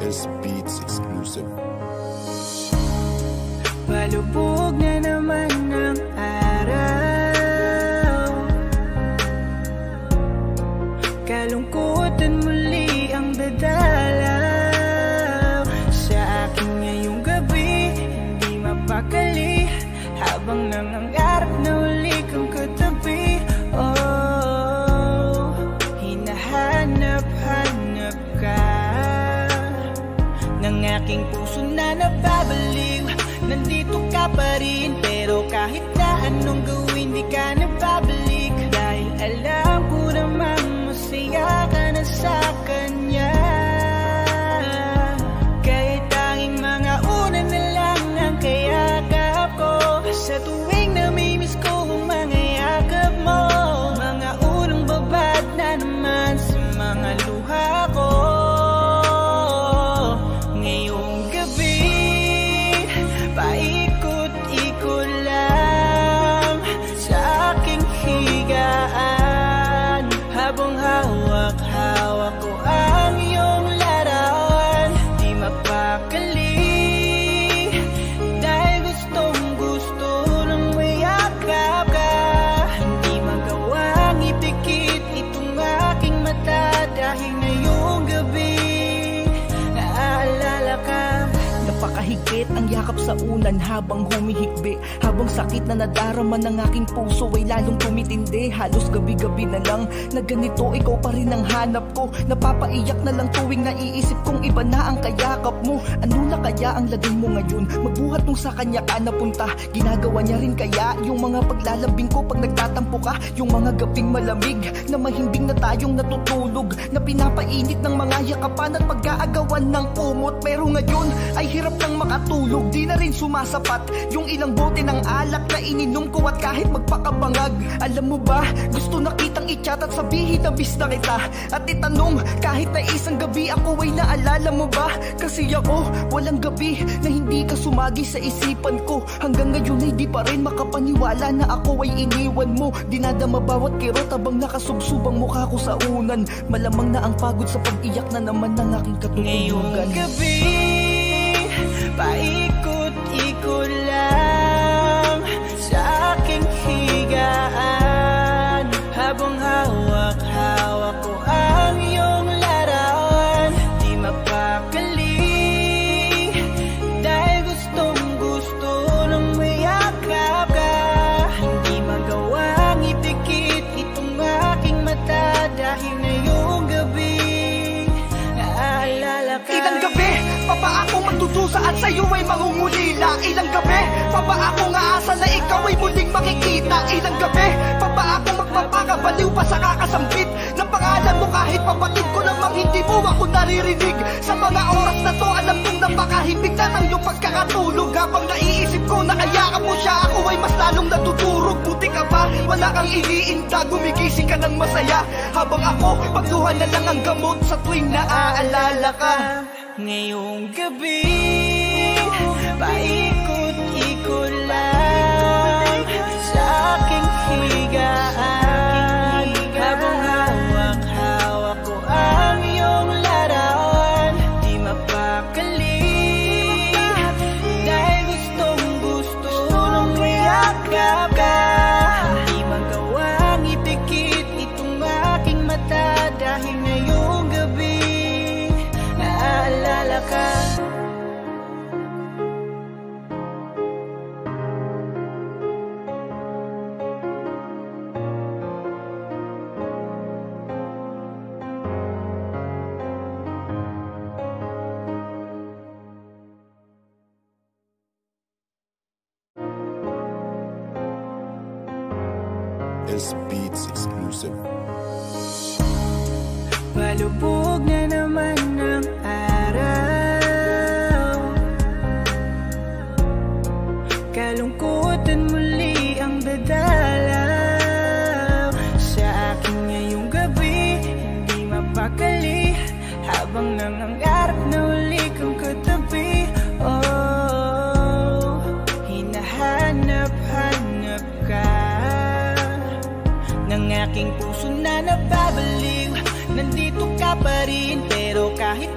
S Beats exclusive. Palubog na naman ng araw, kalungkutan muli ang dadalaw sa akin ngayong gabi. Hindi mapakali habang nangangarap na uli kang katabi. Oh, hinahanap-hanap ka ng aking puso na nababaliw. Nandito ka pa rin, pero kahit na anong gawin di ka nababalik. Dahil alam ko namang masaya ka na sa kanya. Kahit tanging mga una na lang ang kayakap ko. Sa tuwing namimiss ko ang mga yakap mo, mga unang babad na naman sa mga luha ko. Ngayong gabi paikot-ikot lang sa aking higaan, habang hawak-hawak ko ang iyong larawan. Di mapakali dahil gustong-gusto nang mayakap ka. Hindi magawang ipikit itong aking mata, dahil ngayong gabi naaalala ka. Napakahigpit ang yakap sa unan habang humihikbi, habang sakit na nadarama ng aking puso ay lalong tumitindi. Halos gabi-gabi na lang na ganito, ikaw pa rin ang hanap ko. Napapaiyak na lang tuwing naiisip kong iba na ang kayakap mo. Ano na kaya ang lagay mo ngayon? Magbuhat nung sa kanya ka napunta. Ginagawa niya rin kaya yung mga paglalambing ko pag nagtatampo ka? Yung mga gabing malamig na mahimbing na tayong natutulog, na pinapainit ng mga yakapan at pag-aagawan ng kumot. Pero ngayon ay hirap nang makatulog, di na rin sumasapat yung ilang bote ng alak na ininom ko. At kahit magpakabangag, alam mo ba, gusto na kitang i-chat at sabihin na miss na kita. At itanong kahit na isang gabi ako ay naalala mo ba? Kasi ako, walang gabi na hindi ka sumagi sa isipan ko. Hanggang ngayon ay di pa rin makapaniwala na ako ay iniwan mo. Dinadama bawat kirot habang nakasubsubang mukha ko sa unan. Malamang na ang pagod sa pag-iyak na naman ng aking katutulugan. Ngayong gabi paikot-ikot lang sa aking higaan, habang hawak-hawak ko ang iyong larawan. Di mapakali dahil gustong-gusto nang mayakap ka. Hindi magawang ipikit itong aking mata, dahil ngayong gabi naaalala ka. Ilang gabi pa ba ako magdudusa at sa'yo ay mangungulila? Ilang gabi pa ba ako aasa na ikaw ay muling makikita? Ilang gabi pa ba ako magpapakabaliw pa sa kakasambit ng pangalan mo, kahit pabatid ko namang hindi mo ako naririnig? Sa mga oras na to alam kong napakahibig na ng iyong pagkakatulog. Habang naiisip ko na kayakap mo siya, ako ay mas lalong natutulog. Buti ka ba, wala kang iniinda, gumigising ka ng masaya, habang ako pagluha na lang ang gamot sa tuwing naaalala ka. Ngayong gabi paikot-ikot lang sa aking higaan, habang hawak-hawak ko ang iyong larawan. Di mapakali dahil gustong-gusto nang mayakap ka. Hindi magawang ipikit itong aking mata, dahil ngayong gabi naaalala ka. S Beats exclusive. Palubog na naman ng araw, kalungkutan muli ang dadalaw sa akin ngayong gabi. Hindi mapakali habang nangangarap na uli kang katabi. Oh, hinahanap-hanap ka ng aking puso na nababaliw. Nandito ka pa rin, pero kahit